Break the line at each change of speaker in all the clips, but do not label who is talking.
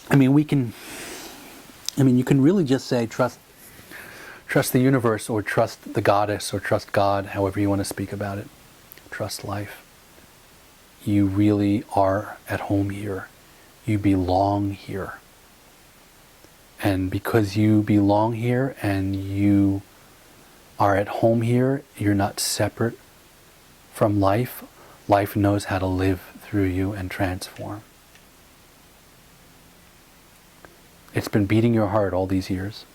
I mean, you can really just say trust the universe, or trust the goddess, or trust God, however you want to speak about it. Trust life. You really are at home here. You belong here. And because you belong here and you are at home here, you're not separate from life. Life knows how to live through you and transform. It's been beating your heart all these years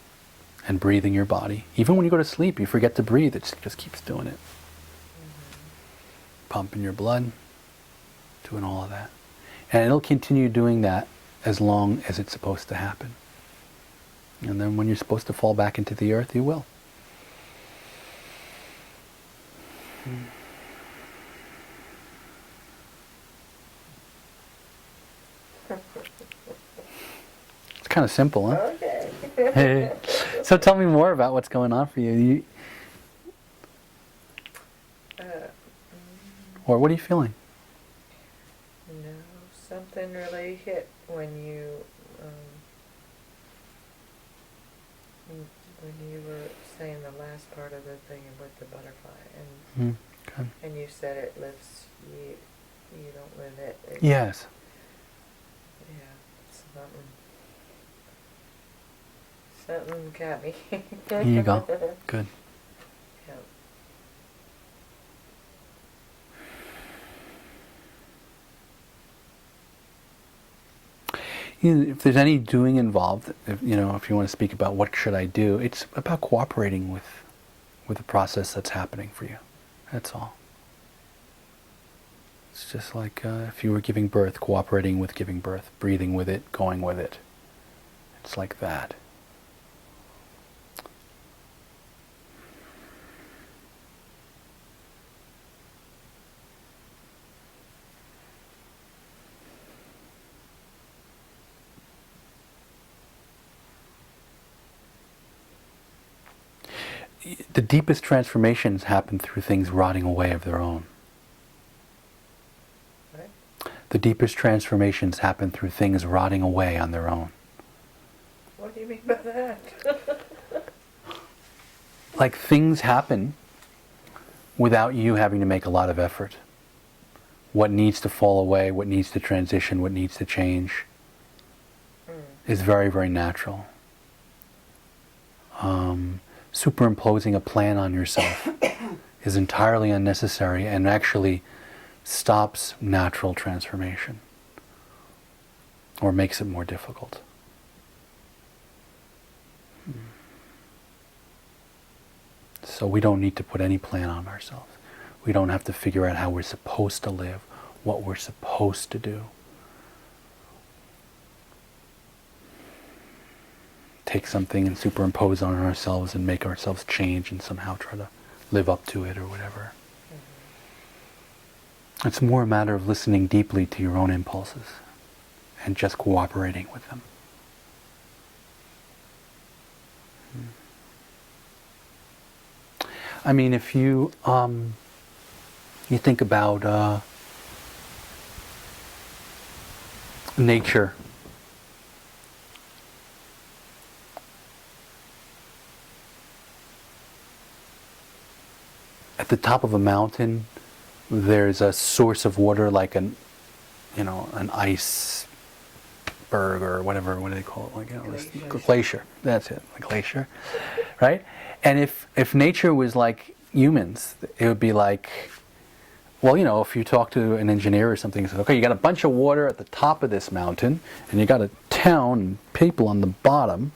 and breathing your body. Even when you go to sleep, you forget to breathe. It just keeps doing it. Pumping your blood, doing all of that. And it'll continue doing that as long as it's supposed to happen. And then when you're supposed to fall back into the earth, you will. It's kind of simple, huh? Okay. So tell me more about what's going on for you. Or what are you feeling?
No, something really hit when you were saying the last part of the thing with the butterfly, and
Okay.
and you said it lives you. You don't live it.
Yes.
Yeah, something got me.
Here you go. Good.
Yeah.
If there's any doing involved, if you want to speak about what should I do, it's about cooperating with the process that's happening for you. That's all. It's just like if you were giving birth, cooperating with giving birth, breathing with it, going with it. It's like that. The deepest transformations happen through things rotting away of their own.
Right.
The deepest transformations happen through things rotting away on their own.
What do you mean by that?
Like things happen without you having to make a lot of effort. What needs to fall away, what needs to transition, what needs to change is very, very natural. Superimposing a plan on yourself is entirely unnecessary and actually stops natural transformation or makes it more difficult. So we don't need to put any plan on ourselves. We don't have to figure out how we're supposed to live, what we're supposed to do. Take something and superimpose on ourselves and make ourselves change and somehow try to live up to it or whatever. It's more a matter of listening deeply to your own impulses and just cooperating with them. I mean, if you think about nature. At the top of a mountain, there's a source of water like an iceberg or whatever. What do they call it? Like glacier. That's it, a glacier, right? And if nature was like humans, it would be like, well, if you talk to an engineer or something, you say, okay, you got a bunch of water at the top of this mountain, and you got a town and people on the bottom.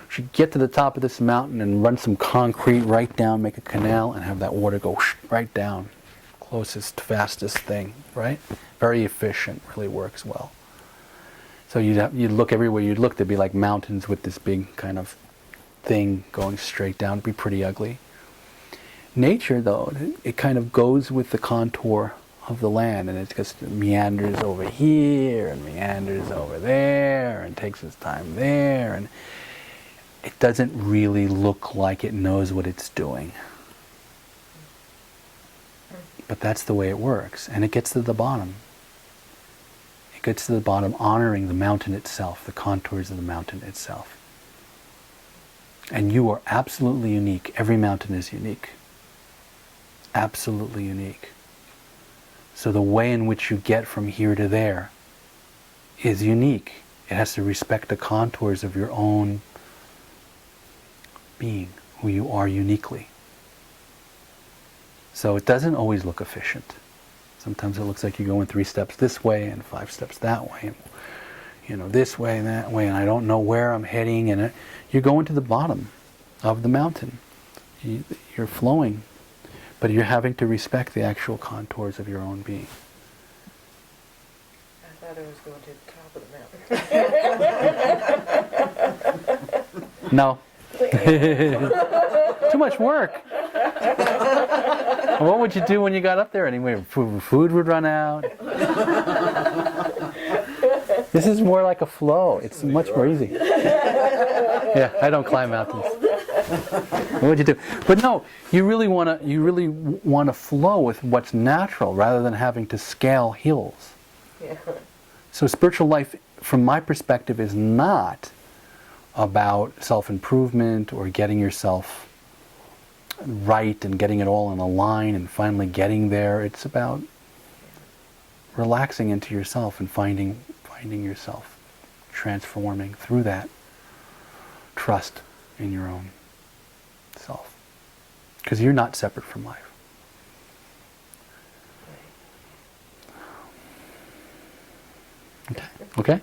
You should get to the top of this mountain and run some concrete right down, make a canal, and have that water go right down. Closest, fastest thing, right? Very efficient, really works well. So you'd look everywhere you'd look, there'd be like mountains with this big kind of thing going straight down. It'd be pretty ugly. Nature, though, it kind of goes with the contour of the land, and it just meanders over here and meanders over there and takes its time there, and it doesn't really look like it knows what it's doing. But that's the way it works. And it gets to the bottom. It gets to the bottom honoring the mountain itself, the contours of the mountain itself. And you are absolutely unique. Every mountain is unique. Absolutely unique. So the way in which you get from here to there is unique. It has to respect the contours of your own being, who you are uniquely. So it doesn't always look efficient. Sometimes it looks like you're going 3 steps this way and 5 steps that way, and this way and that way, and I don't know where I'm heading, and you're going to the bottom of the mountain. You're flowing, but you're having to respect the actual contours of your own being.
I thought I was going to the top of the mountain.
No. Too much work. What would you do when you got up there anyway? Food would run out. This is more like a flow. It's much more easy. Yeah, I don't climb mountains. What would you do? But no, you really want to flow with what's natural rather than having to scale hills.
Yeah.
So spiritual life, from my perspective, is not about self-improvement or getting yourself right and getting it all in a line and finally getting there. It's about relaxing into yourself and finding yourself, transforming through that trust in your own self. Because you're not separate from life. Okay? Okay?